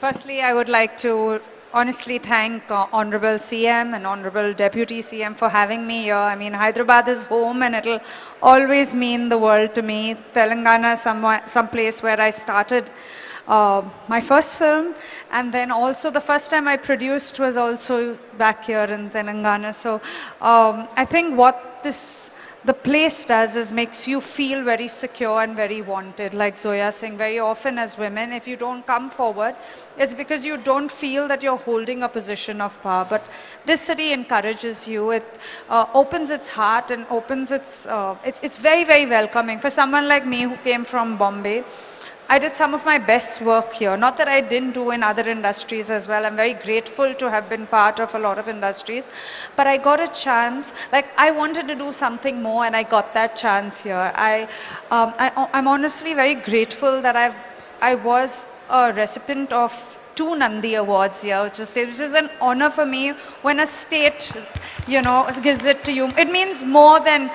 Firstly, I would like to honestly thank Honorable CM and Honorable Deputy CM for having me here. I mean, Hyderabad is home and it'll always mean the world to me. Telangana, some place where I started my first film, and then also the first time I produced was also back here in Telangana. So I think what the place does is makes you feel very secure and very wanted. Like Zoya saying, very often as women, if you don't come forward, it's because you don't feel that you're holding a position of power. But this city encourages you. It opens its heart and opens it's very, very welcoming. For someone like me who came from Bombay, I did some of my best work here. Not that I didn't do in other industries as well. I'm very grateful to have been part of a lot of industries. But I got a chance, like I wanted to do something more and I got that chance here. I'm honestly very grateful that I was a recipient of 2 Nandi Awards here, which is an honor for me when a state, gives it to you. It means more than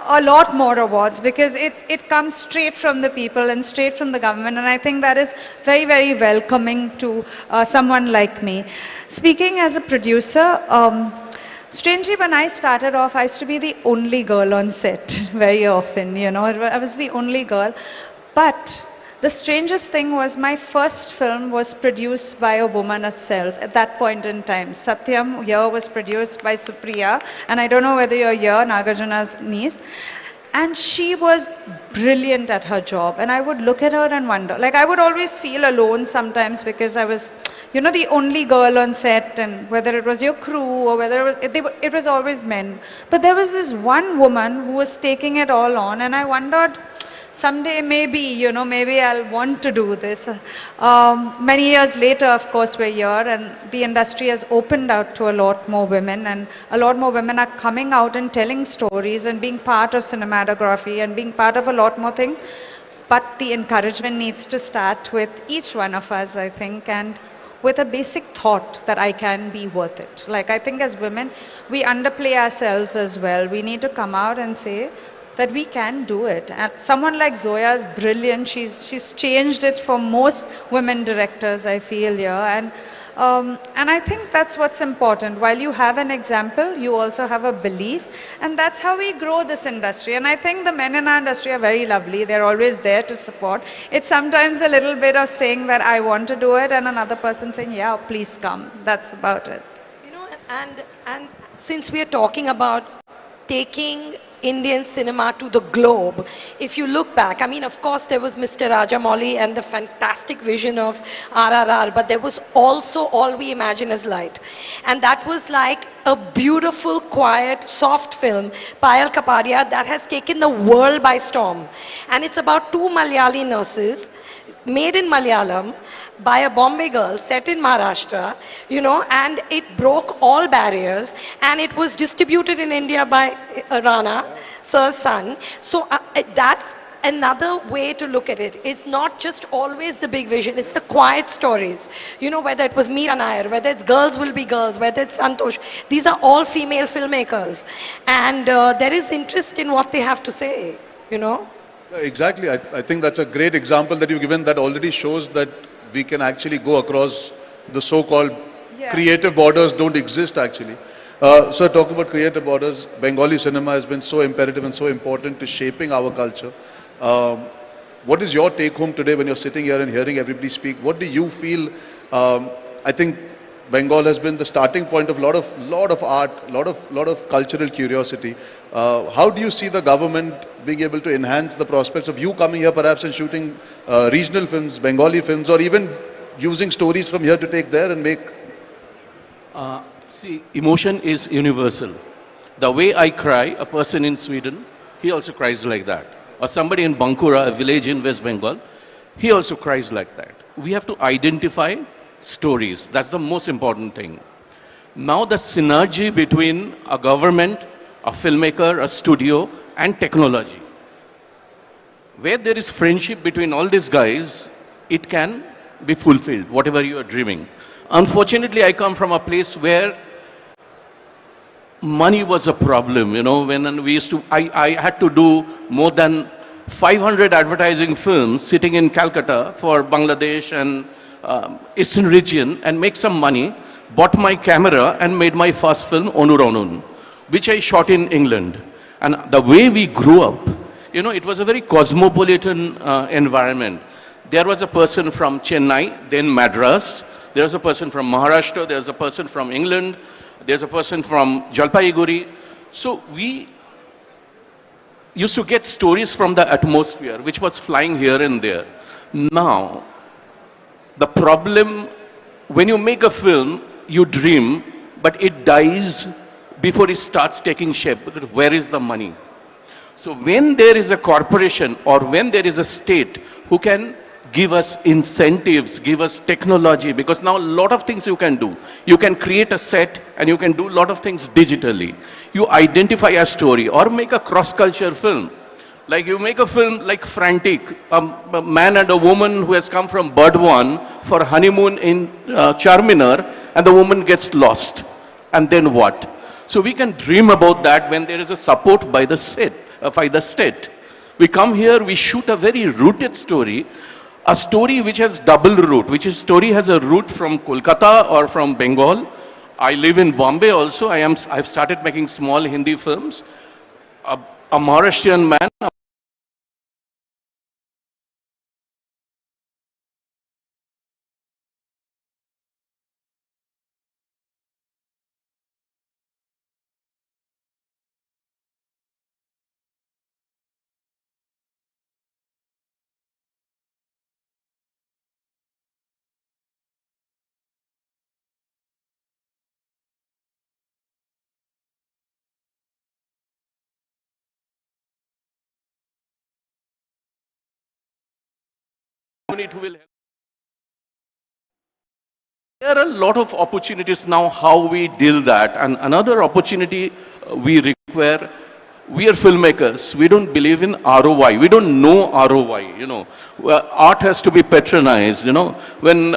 a lot more awards because it comes straight from the people and straight from the government, and I think that is very, very welcoming to someone like me. Speaking as a producer, strangely, when I started off, I used to be the only girl on set very often, I was the only girl. But the strangest thing was my first film was produced by a woman herself at that point in time. Satyam here was produced by Supriya, and I don't know whether you're here, Nagarjuna's niece. And she was brilliant at her job. And I would look at her and wonder, like I would always feel alone sometimes because I was, the only girl on set, and whether it was your crew or whether it was always men. But there was this one woman who was taking it all on, and I wondered, someday maybe I'll want to do this. Many years later, of course, we're here and the industry has opened out to a lot more women, and a lot more women are coming out and telling stories and being part of cinematography and being part of a lot more things. But the encouragement needs to start with each one of us, I think, and with a basic thought that I can be worth it. Like I think as women, we underplay ourselves as well. We need to come out and say that we can do it. And someone like Zoya is brilliant. She's changed it for most women directors, I feel, here. And I think that's what's important. While you have an example, you also have a belief, and that's how we grow this industry. And I think the men in our industry are very lovely. They're always there to support. It's sometimes a little bit of saying that I want to do it, and another person saying, yeah, please come. That's about it. And since we are talking about taking Indian cinema to the globe, if you look back, I mean, of course, there was Mr. Rajamouli and the fantastic vision of RRR, but there was also All We Imagine Is Light. And that was like a beautiful, quiet, soft film, Payal Kapadia, that has taken the world by storm. And it's about 2 Malayali nurses, made in Malayalam, by a Bombay girl set in Maharashtra, and it broke all barriers, and it was distributed in India by Rana, Sir's son. So that's another way to look at it. It's not just always the big vision, it's the quiet stories. Whether it was Meera Nair, whether it's Girls Will Be Girls, whether it's Santosh, these are all female filmmakers. And there is interest in what they have to say, Exactly. I think that's a great example that you've given that already shows that we can actually go across the so-called creative borders don't exist actually. Sir, talking about creative borders, Bengali cinema has been so imperative and so important to shaping our culture. What is your take home today when you're sitting here and hearing everybody speak? What do you feel? I think Bengal has been the starting point of lot of art, lot of cultural curiosity. How do you see the government being able to enhance the prospects of you coming here perhaps and shooting regional films, Bengali films, or even using stories from here to take there and make? See, emotion is universal. The way I cry, a person in Sweden, he also cries like that. Or somebody in Bankura, a village in West Bengal, he also cries like that. We have to identify stories. That's the most important thing. Now the synergy between a government, a filmmaker, a studio, and technology. Where there is friendship between all these guys, it can be fulfilled, whatever you are dreaming. Unfortunately, I come from a place where money was a problem, when we used to, I had to do more than 500 advertising films sitting in Calcutta for Bangladesh and Eastern region and make some money, bought my camera and made my first film, Onuronun, which I shot in England. And the way we grew up, it was a very cosmopolitan environment. There was a person from Chennai, then Madras. There was a person from Maharashtra. There was a person from England. There's a person from Jalpaiguri. So we used to get stories from the atmosphere, which was flying here and there. Now, the problem, when you make a film, you dream, but it dies before it starts taking shape. Where is the money? So when there is a corporation or when there is a state who can give us incentives, give us technology, because now a lot of things you can do. You can create a set and you can do a lot of things digitally. You identify a story or make a cross-culture film. Like you make a film like Frantic, a man and a woman who has come from Burdwan for honeymoon in Charminar, and the woman gets lost. And then what? So we can dream about that when there is a support by the state. We come here, we shoot a very rooted story, a story which has double root, story has a root from Kolkata or from Bengal. I live in Bombay also. I've started making small Hindi films. A Mauritian man. Unit who will help. There are a lot of opportunities now how we deal that, and another opportunity we require. We are filmmakers. We don't believe in ROI. We don't know ROI. Art has to be patronized. When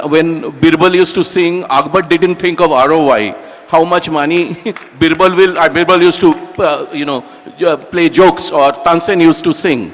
Birbal used to sing, Akbar didn't think of ROI. How much money Birbal used to, play jokes, or Tansen used to sing.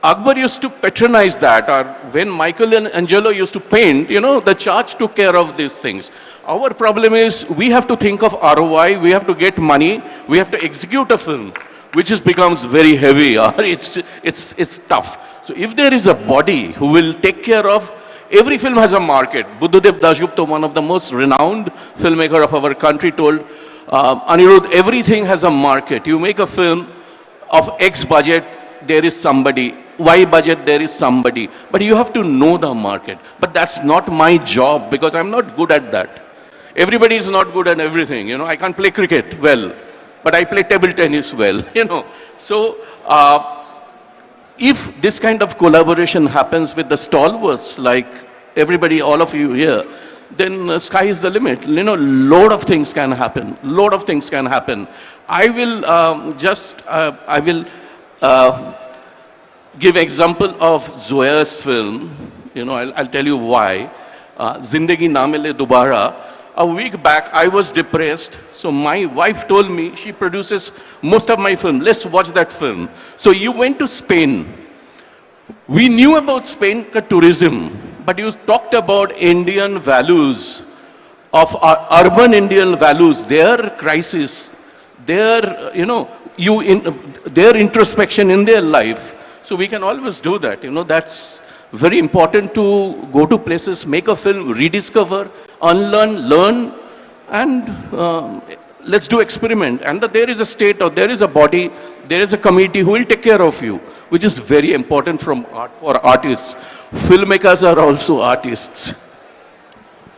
Akbar used to patronize that, or when Michelangelo used to paint, the church took care of these things. Our problem is we have to think of ROI, we have to get money, we have to execute a film, which becomes very heavy, or it's tough. So if there is a body who will take care of, every film has a market. Buddhadev Dasgupta, one of the most renowned filmmaker of our country, told Anirudh, everything has a market. You make a film of X budget, there is somebody. Y budget, there is somebody. But you have to know the market. But that's not my job, because I'm not good at that. Everybody is not good at everything. I can't play cricket well, but I play table tennis well. So if this kind of collaboration happens with the stalwarts, like everybody, all of you here, then sky is the limit. Load of things can happen. Load of things can happen. I will give example of Zoya's film. I'll tell you why. Zindagi Na Mile Dobara. A week back, I was depressed. So my wife told me, she produces most of my film. Let's watch that film. So you went to Spain. We knew about Spain tourism, but you talked about Indian values, of urban Indian values, their crisis, their, their introspection in their life. So we can always do that. That's very important, to go to places, make a film, rediscover, unlearn, learn, and let's do experiment. And there is a state, or there is a body, there is a community who will take care of you, which is very important for artists. Filmmakers are also artists.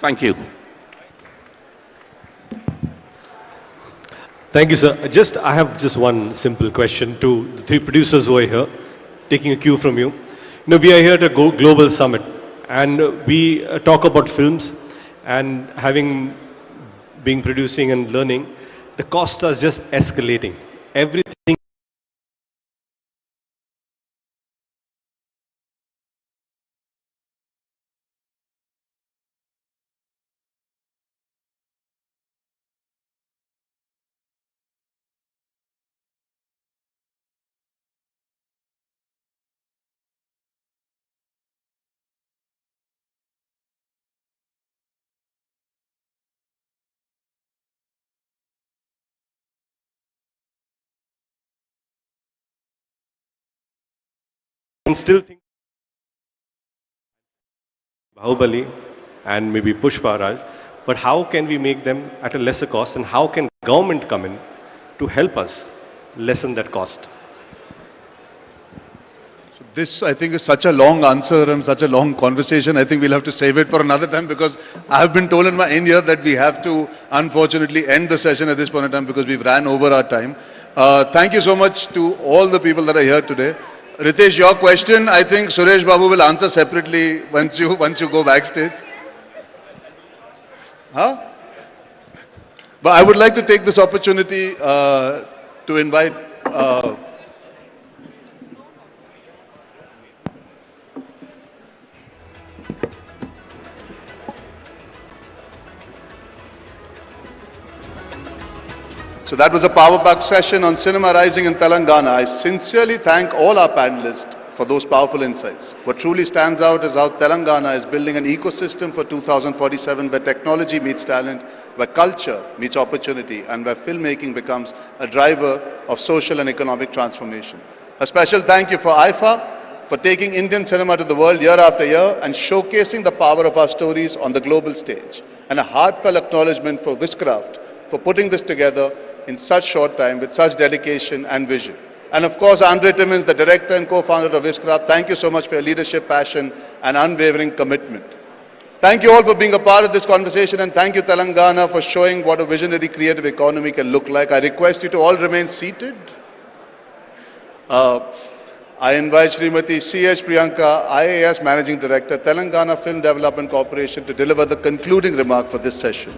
Thank you. Thank you, sir. I have just one simple question to the three producers who are here, taking a cue from you. We are here at a global summit, and we talk about films, and being producing and learning, the costs are just escalating. Everything can still think Bahubali and maybe Pushpa Raj, but how can we make them at a lesser cost, and how can government come in to help us lessen that cost? This, I think, is such a long answer and such a long conversation. I think we'll have to save it for another time, because I have been told in my end here that we have to, unfortunately, end the session at this point in time because we've ran over our time. Thank you so much to all the people that are here today. Ritesh, your question, I think Suresh Babu will answer separately once you go backstage. Huh? But I would like to take this opportunity to invite So that was a power pack session on cinema rising in Telangana. I sincerely thank all our panelists for those powerful insights. What truly stands out is how Telangana is building an ecosystem for 2047 where technology meets talent, where culture meets opportunity, and where filmmaking becomes a driver of social and economic transformation. A special thank you for IFA for taking Indian cinema to the world year after year and showcasing the power of our stories on the global stage. And a heartfelt acknowledgement for Wishcraft for putting this together in such short time with such dedication and vision. And of course, Andre Timmins, the director and co-founder of Wishcraft, thank you so much for your leadership, passion and unwavering commitment. Thank you all for being a part of this conversation, and thank you Telangana for showing what a visionary creative economy can look like. I request you to all remain seated. I invite Srimati C.H. Priyanka, IAS Managing Director, Telangana Film Development Corporation, to deliver the concluding remark for this session.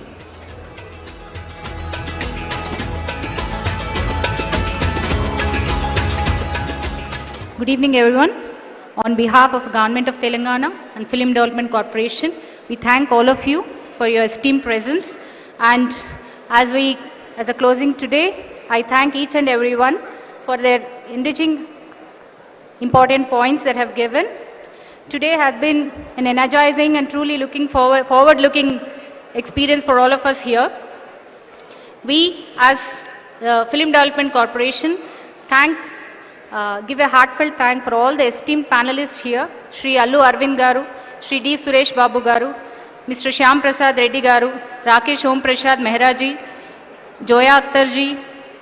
Good evening, everyone. On behalf of Government of Telangana and Film Development Corporation, we thank all of you for your esteemed presence. And as a closing today, I thank each and everyone for their enriching, important points that have given. Today has been an energizing and truly forward-looking experience for all of us here. We, as the Film Development Corporation, give a heartfelt thank for all the esteemed panelists here, Shri Allu Arvind Garu, Shri D. Suresh Babu Garu, Mr. Shyam Prasad Reddy Garu, Rakesh Om Prasad Mehra ji, Joya Akhtar ji,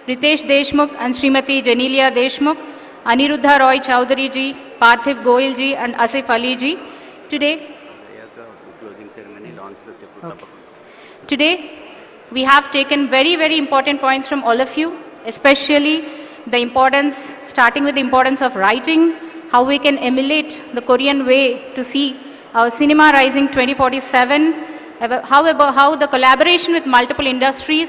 Ritesh Deshmukh and Srimati Genelia Deshmukh, Aniruddha Roy Chowdhury ji, Parthiv Goyal ji and Asif Ali ji. Today, we have taken very, very important points from all of you, especially the importance, starting with the importance of writing, how we can emulate the Korean way to see our cinema rising 2047, how the collaboration with multiple industries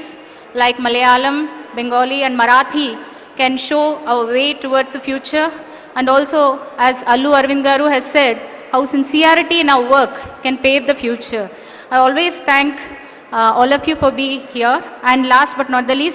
like Malayalam, Bengali and Marathi can show our way towards the future, and also, as Allu Arvind Garu has said, how sincerity in our work can pave the future. I always thank all of you for being here, and last but not the least,